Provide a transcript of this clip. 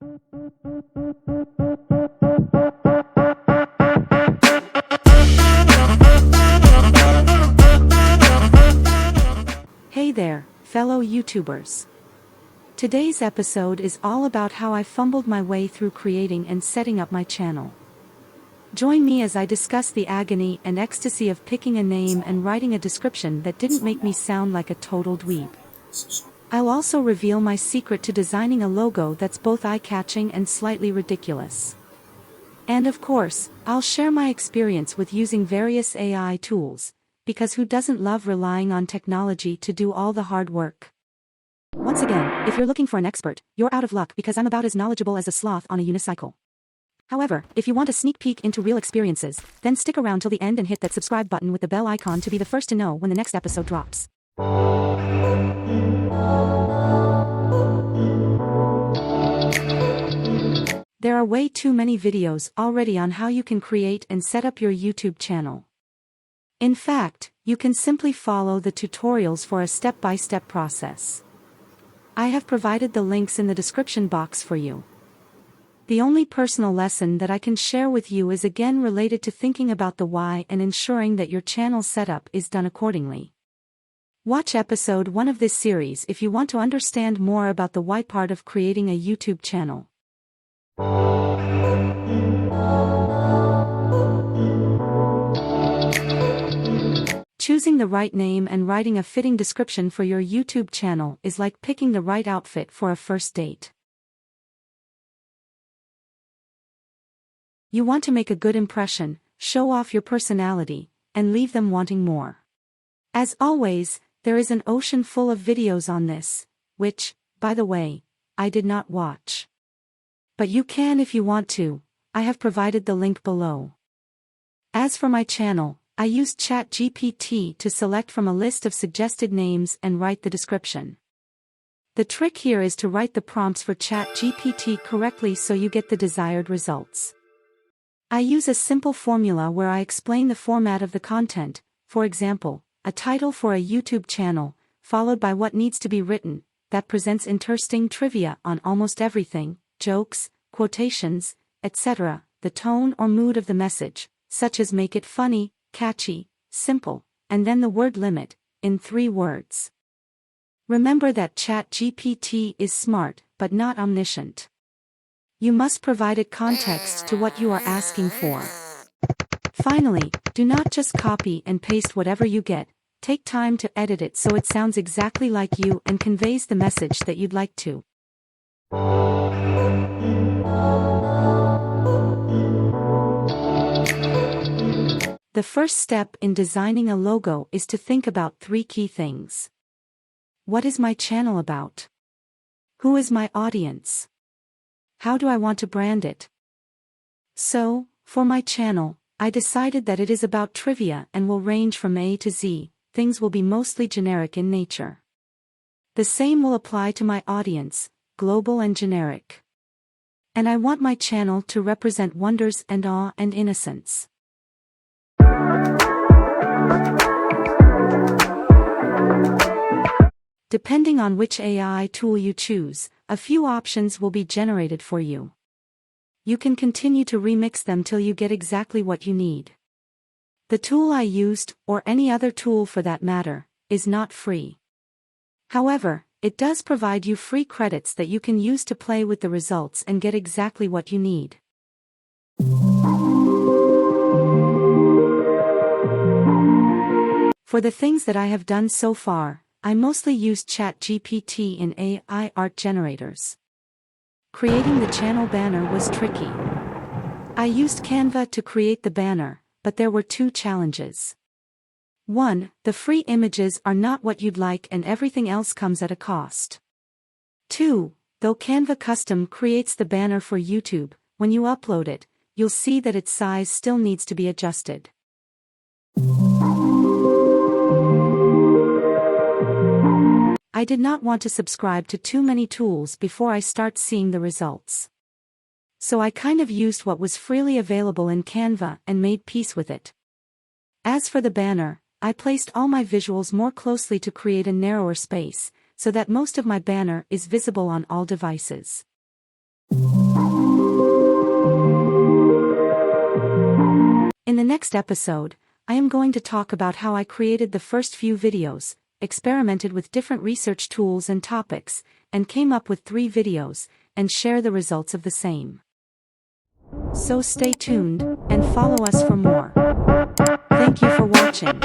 Hey there, fellow YouTubers. Today's episode is all about how I fumbled my way through creating and setting up my channel. Join me as I discuss the agony and ecstasy of picking a name and writing a description that didn't make me sound like a total dweeb. I'll also reveal my secret to designing a logo that's both eye-catching and slightly ridiculous. And of course, I'll share my experience with using various AI tools, because who doesn't love relying on technology to do all the hard work? Once again, if you're looking for an expert, you're out of luck because I'm about as knowledgeable as a sloth on a unicycle. However, if you want a sneak peek into real experiences, then stick around till the end and hit that subscribe button with the bell icon to be the first to know when the next episode drops. There are way too many videos already on how you can create and set up your YouTube channel. In fact, you can simply follow the tutorials for a step-by-step process. I have provided the links in the description box for you. The only personal lesson that I can share with you is again related to thinking about the why and ensuring that your channel setup is done accordingly. Watch episode 1 of this series if you want to understand more about the why part of creating a YouTube channel. Choosing the right name and writing a fitting description for your YouTube channel is like picking the right outfit for a first date. You want to make a good impression, show off your personality, and leave them wanting more. As always, there is an ocean full of videos on this, which, by the way, I did not watch. But you can if you want to. I have provided the link below. As for my channel, I used ChatGPT to select from a list of suggested names and write the description. The trick here is to write the prompts for ChatGPT correctly so you get the desired results. I use a simple formula where I explain the format of the content, for example, a title for a YouTube channel, followed by what needs to be written, that presents interesting trivia on almost everything, jokes, quotations, etc., the tone or mood of the message, such as make it funny, catchy, simple, and then the word limit, in 3 words. Remember that ChatGPT is smart, but not omniscient. You must provide it context to what you are asking for. Finally, do not just copy and paste whatever you get, take time to edit it so it sounds exactly like you and conveys the message that you'd like to. The first step in designing a logo is to think about 3 key things. What is my channel about? Who is my audience? How do I want to brand it? So, for my channel, I decided that it is about trivia and will range from A to Z. Things will be mostly generic in nature. The same will apply to my audience, global and generic. And I want my channel to represent wonders and awe and innocence. Depending on which AI tool you choose, a few options will be generated for you. You can continue to remix them till you get exactly what you need. The tool I used, or any other tool for that matter, is not free. However, it does provide you free credits that you can use to play with the results and get exactly what you need. For the things that I have done so far, I mostly used ChatGPT in AI art generators. Creating the channel banner was tricky. I used Canva to create the banner, but there were 2 challenges. 1. The free images are not what you'd like and everything else comes at a cost. 2. Though Canva Custom creates the banner for YouTube, when you upload it, you'll see that its size still needs to be adjusted. I did not want to subscribe to too many tools before I start seeing the results. So I kind of used what was freely available in Canva and made peace with it. As for the banner, I placed all my visuals more closely to create a narrower space, so that most of my banner is visible on all devices. In the next episode, I am going to talk about how I created the first few videos, experimented with different research tools and topics, and came up with 3 videos, and share the results of the same. So stay tuned, and follow us for more. Thank you for watching.